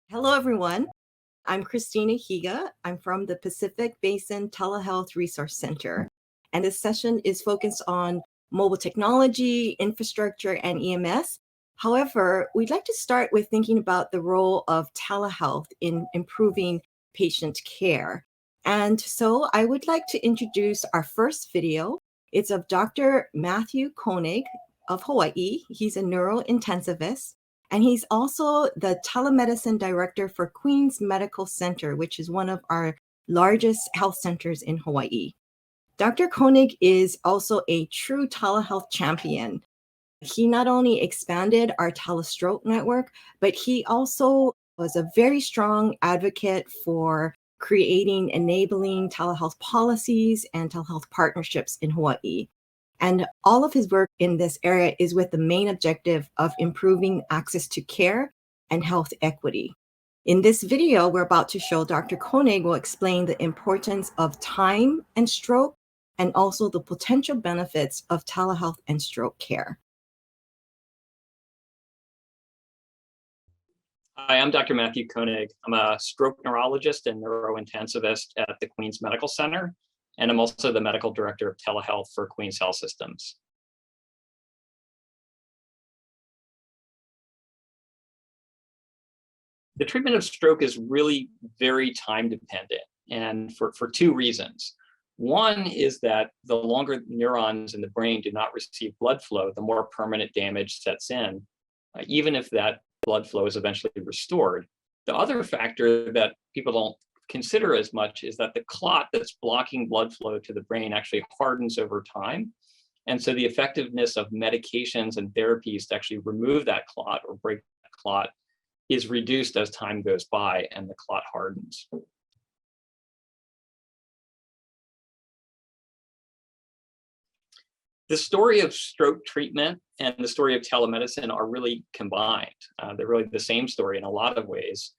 Hello, everyone. I'm Christina Higa. I'm from the Pacific Basin Telehealth Resource Center, and this session is focused on mobile technology, infrastructure, and EMS. However, we'd like to start with thinking about the role of telehealth in improving patient care. And so I would like to introduce our first video. It's of Dr. Matthew Koenig of Hawaii. He's a neurointensivist. And he's also the telemedicine director for Queens Medical Center, which is one of our largest health centers in Hawaii. Dr. Koenig is also a true telehealth champion. He not only expanded our telestroke network, but he also was a very strong advocate for creating enabling telehealth policies and telehealth partnerships in Hawaii. And all of his work in this area is with the main objective of improving access to care and health equity. In this video, we're about to show Dr. Koenig will explain the importance of time and stroke and also the potential benefits of telehealth and stroke care. Hi, I'm Dr. Matthew Koenig. I'm a stroke neurologist and neurointensivist at the Queens Medical Center, and I'm also the medical director of telehealth for Queens Health Systems. The treatment of stroke is really very time dependent, and for two reasons. One is that the longer neurons in the brain do not receive blood flow, the more permanent damage sets in, even if that blood flow is eventually restored. The other factor that people don't consider as much is that the clot that's blocking blood flow to the brain actually hardens over time. And so the effectiveness of medications and therapies to actually remove that clot or break that clot is reduced as time goes by and the clot hardens. The story of stroke treatment and the story of telemedicine are really combined. They're really the same story in a lot of ways.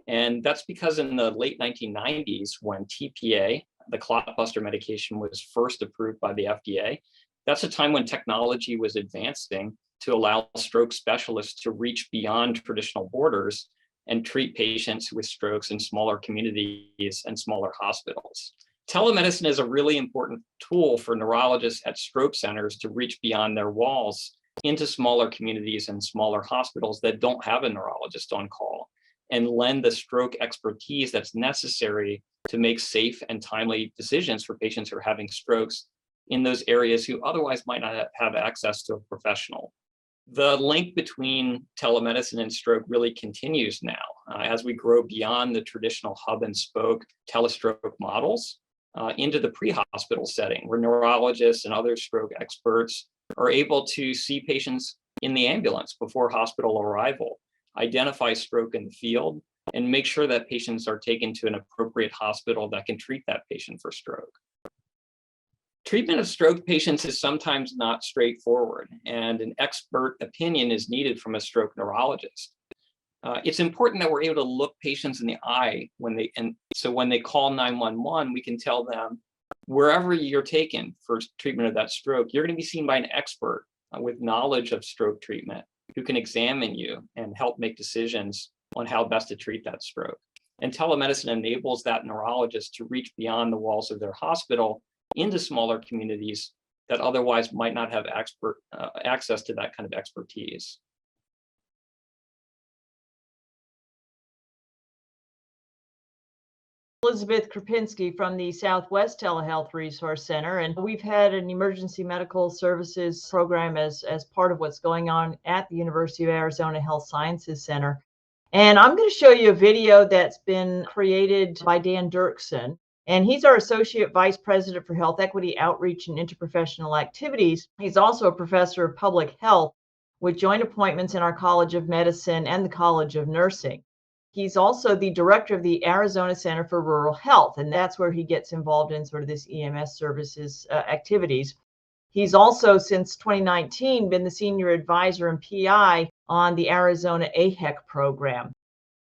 And that's because in the late 1990s, when TPA, the clot buster medication, was first approved by the FDA, that's a time when technology was advancing to allow stroke specialists to reach beyond traditional borders and treat patients with strokes in smaller communities and smaller hospitals. Telemedicine is a really important tool for neurologists at stroke centers to reach beyond their walls into smaller communities and smaller hospitals that don't have a neurologist on call, and lend the stroke expertise that's necessary to make safe and timely decisions for patients who are having strokes in those areas who otherwise might not have access to a professional. The link between telemedicine and stroke really continues now as we grow beyond the traditional hub and spoke telestroke models into the pre-hospital setting, where neurologists and other stroke experts are able to see patients in the ambulance before hospital arrival, identify stroke in the field, and make sure that patients are taken to an appropriate hospital that can treat that patient for stroke. Treatment of stroke patients is sometimes not straightforward, and an expert opinion is needed from a stroke neurologist. It's important that we're able to look patients in the eye when they call 911, we can tell them wherever you're taken for treatment of that stroke, you're going to be seen by an expert with knowledge of stroke treatment who can examine you and help make decisions on how best to treat that stroke. And telemedicine enables that neurologist to reach beyond the walls of their hospital into smaller communities that otherwise might not have access to that kind of expertise. Elizabeth Krupinski from the Southwest Telehealth Resource Center, and we've had an emergency medical services program as part of what's going on at the University of Arizona Health Sciences Center. And I'm going to show you a video that's been created by Dan Dirksen, and he's our Associate Vice President for Health Equity Outreach and Interprofessional Activities. He's also a professor of public health with joint appointments in our College of Medicine and the College of Nursing. He's also the director of the Arizona Center for Rural Health, and that's where he gets involved in sort of this EMS services activities. He's also, since 2019, been the senior advisor and PI on the Arizona AHEC program.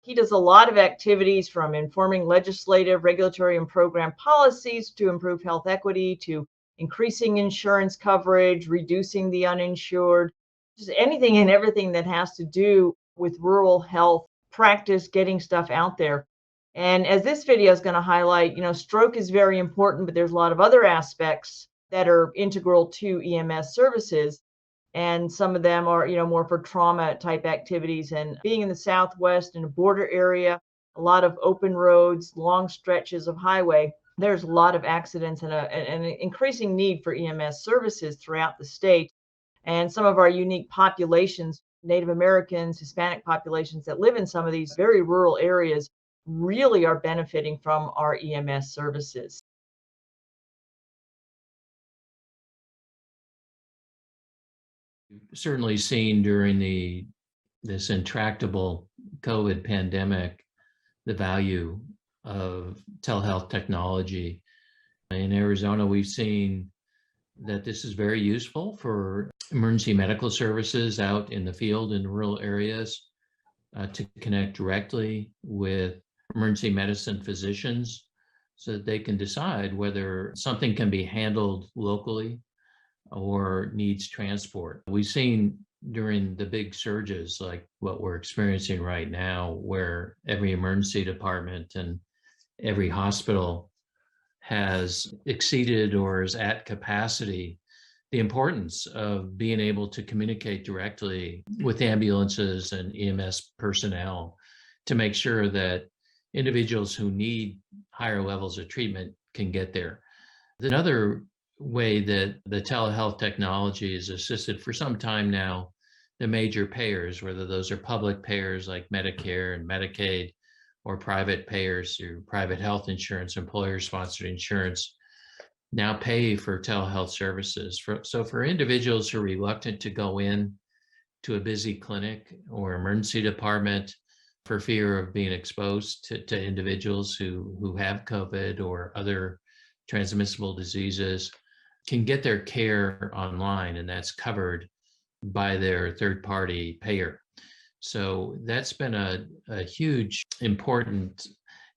He does a lot of activities from informing legislative, regulatory, and program policies to improve health equity, to increasing insurance coverage, reducing the uninsured, just anything and everything that has to do with rural health practice getting stuff out there. And as this video is going to highlight, stroke is very important, but there's a lot of other aspects that are integral to EMS services. And some of them are, more for trauma type activities. And being in the Southwest in a border area, a lot of open roads, long stretches of highway, there's a lot of accidents and an increasing need for EMS services throughout the state. And some of our unique populations, Native Americans, Hispanic populations that live in some of these very rural areas, really are benefiting from our EMS services. Certainly seen during this intractable COVID pandemic, the value of telehealth technology. In Arizona, we've seen that this is very useful for emergency medical services out in the field in rural areas to connect directly with emergency medicine physicians so that they can decide whether something can be handled locally or needs transport. We've seen during the big surges like what we're experiencing right now, where every emergency department and every hospital has exceeded or is at capacity, the importance of being able to communicate directly with ambulances and EMS personnel to make sure that individuals who need higher levels of treatment can get there. Another way that the telehealth technology has assisted for some time now, the major payers, whether those are public payers like Medicare and Medicaid, or private payers through private health insurance, employer-sponsored insurance, now pay for telehealth services. So for individuals who are reluctant to go in to a busy clinic or emergency department for fear of being exposed to individuals who have COVID or other transmissible diseases, can get their care online, and that's covered by their third-party payer. So that's been a huge, important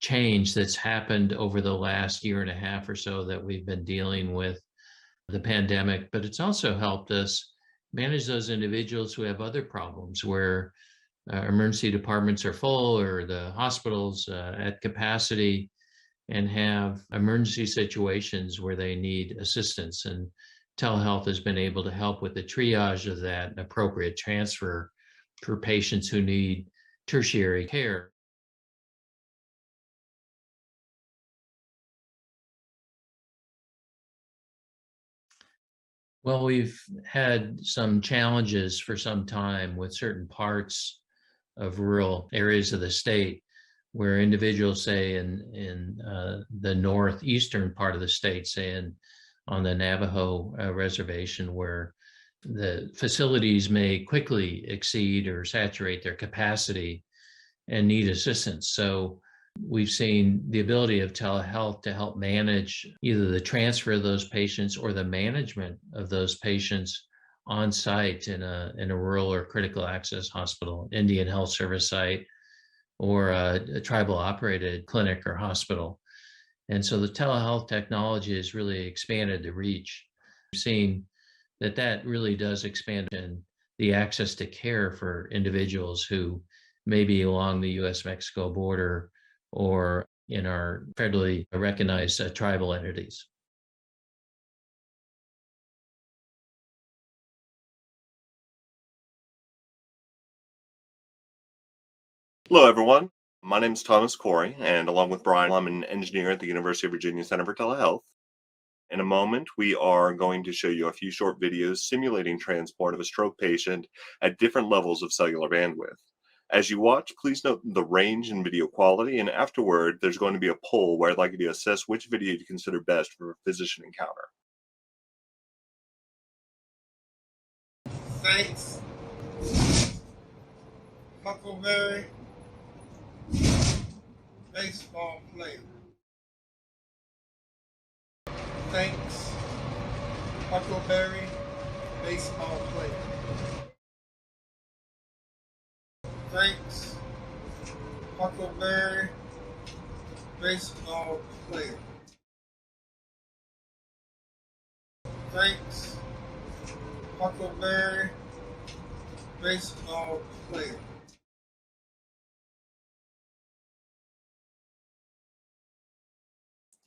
change that's happened over the last year and a half or so that we've been dealing with the pandemic. But it's also helped us manage those individuals who have other problems where emergency departments are full or the hospitals at capacity and have emergency situations where they need assistance. And telehealth has been able to help with the triage of that and appropriate transfer for patients who need tertiary care. Well, we've had some challenges for some time with certain parts of rural areas of the state where individuals, say in the northeastern part of the state, say on the Navajo reservation, where the facilities may quickly exceed or saturate their capacity and need assistance. So we've seen the ability of telehealth to help manage either the transfer of those patients or the management of those patients on site in a rural or critical access hospital, Indian Health Service site, or a tribal operated clinic or hospital. And so the telehealth technology has really expanded the reach. We've seen that really does expand in the access to care for individuals who may be along the US-Mexico border or in our federally recognized tribal entities. Hello, everyone. My name is Thomas Corey, and along with Brian, I'm an engineer at the University of Virginia Center for Telehealth. In a moment, we are going to show you a few short videos simulating transport of a stroke patient at different levels of cellular bandwidth. As you watch, please note the range in video quality, and afterward, there's going to be a poll where I'd like you to assess which video you consider best for a physician encounter. Thanks, Huckleberry, baseball player. Thanks, Huckleberry, baseball player. Thanks, Huckleberry, baseball player. Thanks, Huckleberry, baseball player.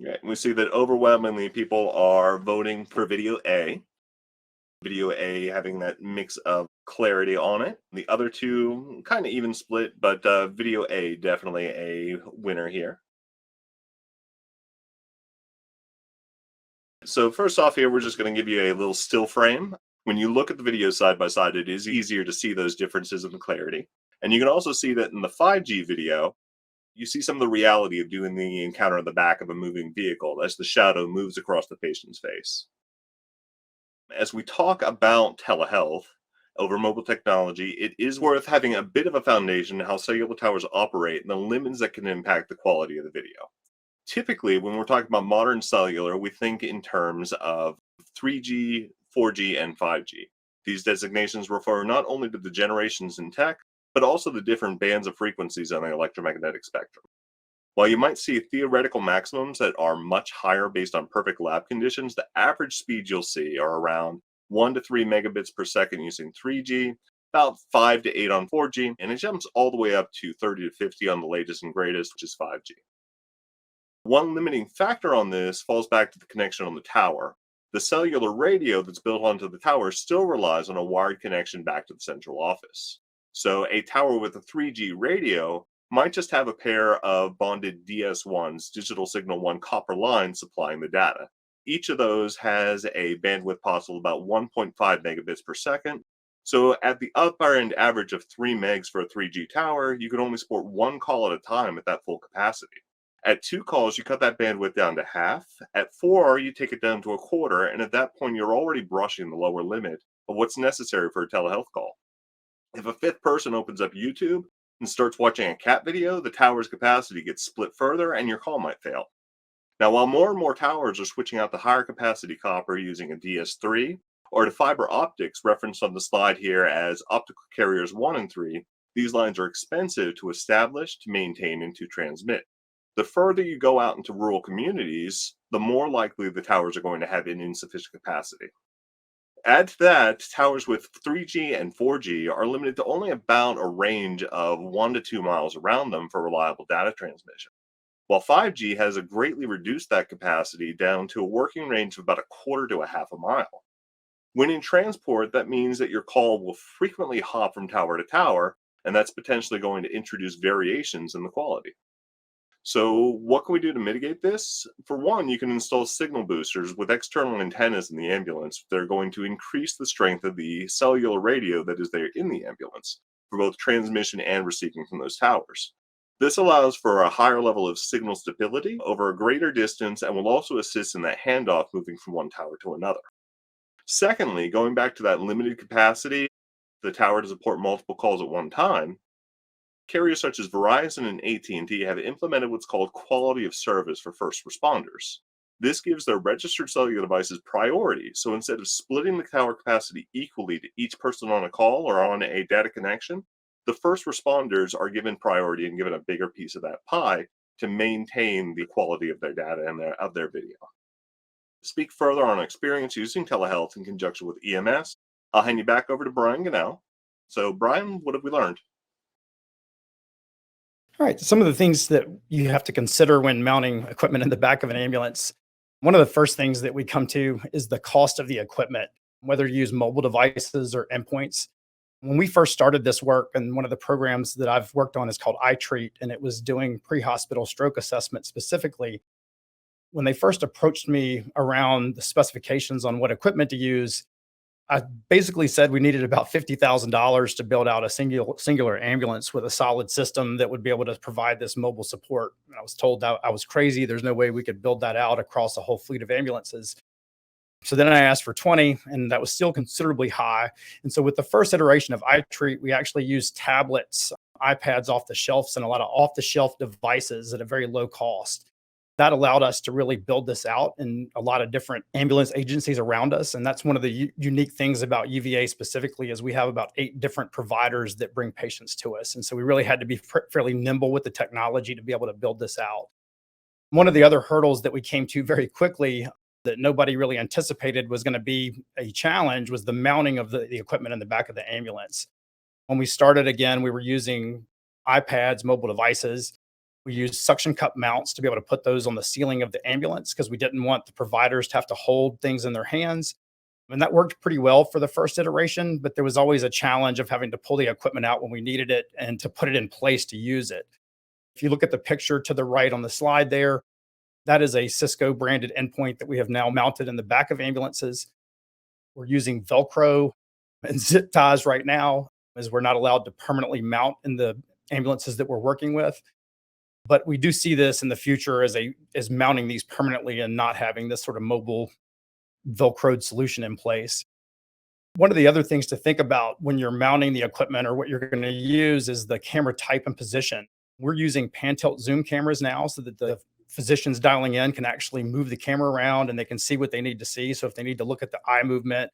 Right. We see that overwhelmingly people are voting for video A. Video A having that mix of clarity on it. The other two kind of even split, but video A definitely a winner here. So first off here, we're just going to give you a little still frame. When you look at the video side by side, it is easier to see those differences in the clarity. And you can also see that in the 5G video, you see some of the reality of doing the encounter in the back of a moving vehicle as the shadow moves across the patient's face. As we talk about telehealth over mobile technology, it is worth having a bit of a foundation in how cellular towers operate and the limits that can impact the quality of the video. Typically, when we're talking about modern cellular, we think in terms of 3G, 4G, and 5G. These designations refer not only to the generations in tech, but also the different bands of frequencies on the electromagnetic spectrum. While you might see theoretical maximums that are much higher based on perfect lab conditions, the average speed you'll see are around 1 to 3 megabits per second using 3G, about 5 to 8 on 4G, and it jumps all the way up to 30 to 50 on the latest and greatest, which is 5G. One limiting factor on this falls back to the connection on the tower. The cellular radio that's built onto the tower still relies on a wired connection back to the central office. So a tower with a 3G radio might just have a pair of bonded DS1s, digital signal 1 copper lines supplying the data. Each of those has a bandwidth possible about 1.5 megabits per second. So at the upper end average of 3 megs for a 3G tower, you can only support one call at a time at that full capacity. At 2 calls, you cut that bandwidth down to half. At 4, you take it down to a quarter, and at that point, you're already brushing the lower limit of what's necessary for a telehealth call. If a fifth person opens up YouTube and starts watching a cat video, the tower's capacity gets split further, and your call might fail. Now, while more and more towers are switching out the higher capacity copper using a DS3 or to fiber optics referenced on the slide here as optical carriers 1 and 3, these lines are expensive to establish, to maintain, and to transmit. The further you go out into rural communities, the more likely the towers are going to have an insufficient capacity. Add to that, towers with 3G and 4G are limited to only about a range of 1 to 2 miles around them for reliable data transmission, while 5G has greatly reduced that capacity down to a working range of about a quarter to a half a mile. When in transport, that means that your call will frequently hop from tower to tower, and that's potentially going to introduce variations in the quality. So, what can we do to mitigate this? For one, you can install signal boosters with external antennas in the ambulance that are going to increase the strength of the cellular radio that is there in the ambulance for both transmission and receiving from those towers. This allows for a higher level of signal stability over a greater distance and will also assist in that handoff moving from one tower to another. Secondly, going back to that limited capacity, the tower to support multiple calls at one time, carriers such as Verizon and AT&T have implemented what's called quality of service for first responders. This gives their registered cellular devices priority, so instead of splitting the tower capacity equally to each person on a call or on a data connection, the first responders are given priority and given a bigger piece of that pie to maintain the quality of their data and of their video. To speak further on experience using telehealth in conjunction with EMS, I'll hand you back over to Brian Gannell. So, Brian, what have we learned? All right, some of the things that you have to consider when mounting equipment in the back of an ambulance. One of the first things that we come to is the cost of the equipment, whether you use mobile devices or endpoints. When we first started this work, and one of the programs that I've worked on is called iTreat, and it was doing pre-hospital stroke assessment specifically. When they first approached me around the specifications on what equipment to use, I basically said we needed about $50,000 to build out a singular ambulance with a solid system that would be able to provide this mobile support. And I was told that I was crazy. There's no way we could build that out across a whole fleet of ambulances. So then I asked for 20, and that was still considerably high. And so with the first iteration of iTreat, we actually used tablets, iPads off the shelves, and a lot of off-the-shelf devices at a very low cost. That allowed us to really build this out in a lot of different ambulance agencies around us. And that's one of the unique things about UVA specifically is we have about 8 different providers that bring patients to us. And so we really had to be fairly nimble with the technology to be able to build this out. One of the other hurdles that we came to very quickly that nobody really anticipated was going to be a challenge was the mounting of the equipment in the back of the ambulance. When we started again, we were using iPads, mobile devices. We used suction cup mounts to be able to put those on the ceiling of the ambulance because we didn't want the providers to have to hold things in their hands. And that worked pretty well for the first iteration, but there was always a challenge of having to pull the equipment out when we needed it and to put it in place to use it. If you look at the picture to the right on the slide there, that is a Cisco branded endpoint that we have now mounted in the back of ambulances. We're using Velcro and zip ties right now, as we're not allowed to permanently mount in the ambulances that we're working with. But we do see this in the future as mounting these permanently and not having this sort of mobile Velcroed solution in place. One of the other things to think about when you're mounting the equipment or what you're going to use is the camera type and position. We're using pan tilt zoom cameras now so that the physicians dialing in can actually move the camera around and they can see what they need to see. So if they need to look at the eye movement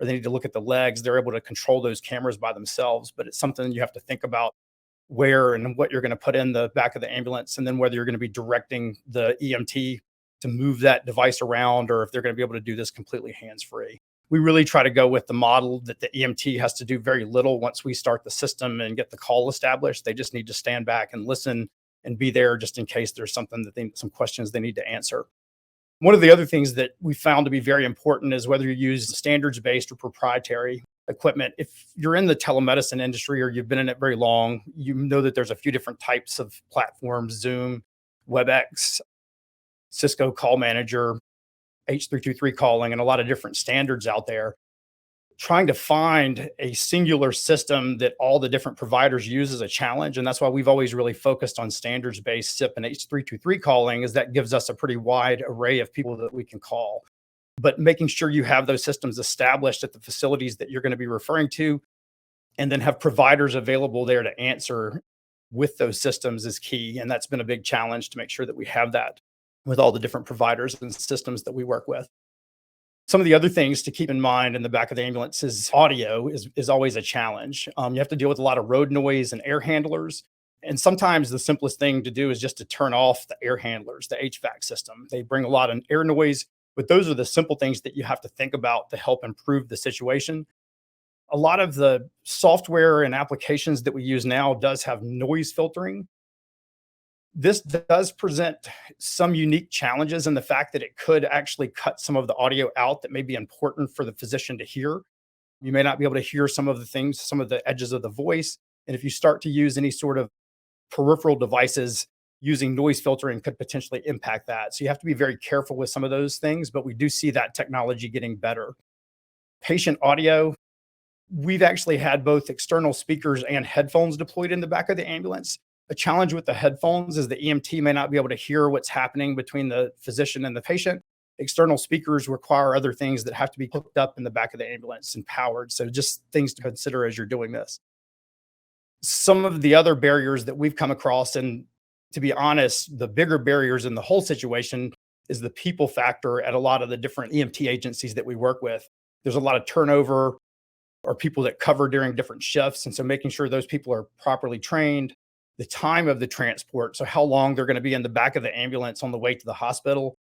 or they need to look at the legs, they're able to control those cameras by themselves. But it's something you have to think about where and what you're going to put in the back of the ambulance, and then whether you're going to be directing the EMT to move that device around or if they're going to be able to do this completely hands-free. We really try to go with the model that the EMT has to do very little once we start the system and get the call established. They just need to stand back and listen and be there just in case there's some questions they need to answer. One of the other things that we found to be very important is whether you use standards-based or proprietary equipment. If you're in the telemedicine industry or you've been in it very long, you know that there's a few different types of platforms: Zoom, WebEx, Cisco Call Manager, H323 calling, and a lot of different standards out there. Trying to find a singular system that all the different providers use is a challenge. And that's why we've always really focused on standards-based SIP and H323 calling, is that gives us a pretty wide array of people that we can call. But making sure you have those systems established at the facilities that you're going to be referring to, and then have providers available there to answer with those systems is key. And that's been a big challenge to make sure that we have that with all the different providers and systems that we work with. Some of the other things to keep in mind in the back of the ambulance is audio is always a challenge. You have to deal with a lot of road noise and air handlers. And sometimes the simplest thing to do is just to turn off the air handlers, the HVAC system. They bring a lot of air noise, but those are the simple things that you have to think about to help improve the situation. A lot of the software and applications that we use now does have noise filtering. This does present some unique challenges in the fact that it could actually cut some of the audio out that may be important for the physician to hear. You may not be able to hear some of the things, some of the edges of the voice. And if you start to use any sort of peripheral devices, using noise filtering could potentially impact that. So you have to be very careful with some of those things, but we do see that technology getting better. Patient audio, we've actually had both external speakers and headphones deployed in the back of the ambulance. A challenge with the headphones is the EMT may not be able to hear what's happening between the physician and the patient. External speakers require other things that have to be hooked up in the back of the ambulance and powered. So just things to consider as you're doing this. Some of the other barriers that we've come across, and to be honest, the bigger barriers in the whole situation is the people factor at a lot of the different EMT agencies that we work with. There's a lot of turnover or people that cover during different shifts. And so making sure those people are properly trained, the time of the transport, so how long they're going to be in the back of the ambulance on the way to the hospital,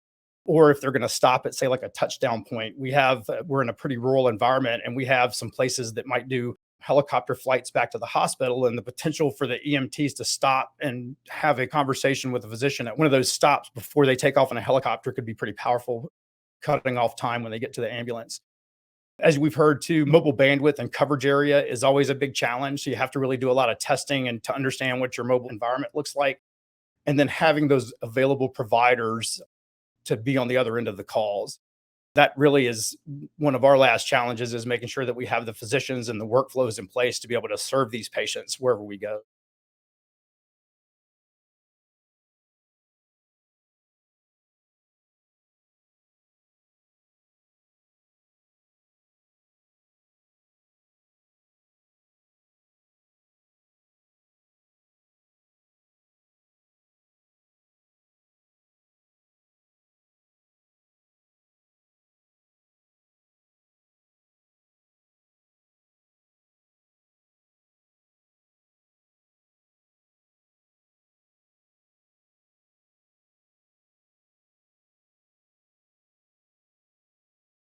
or if they're going to stop at, say, like a touchdown point. We're in a pretty rural environment, and we have some places that might do helicopter flights back to the hospital, and the potential for the EMTs to stop and have a conversation with a physician at one of those stops before they take off in a helicopter could be pretty powerful, cutting off time when they get to the ambulance. As we've heard too, mobile bandwidth and coverage area is always a big challenge. So you have to really do a lot of testing and to understand what your mobile environment looks like. And then having those available providers to be on the other end of the calls. That really is one of our last challenges, is making sure that we have the physicians and the workflows in place to be able to serve these patients wherever we go.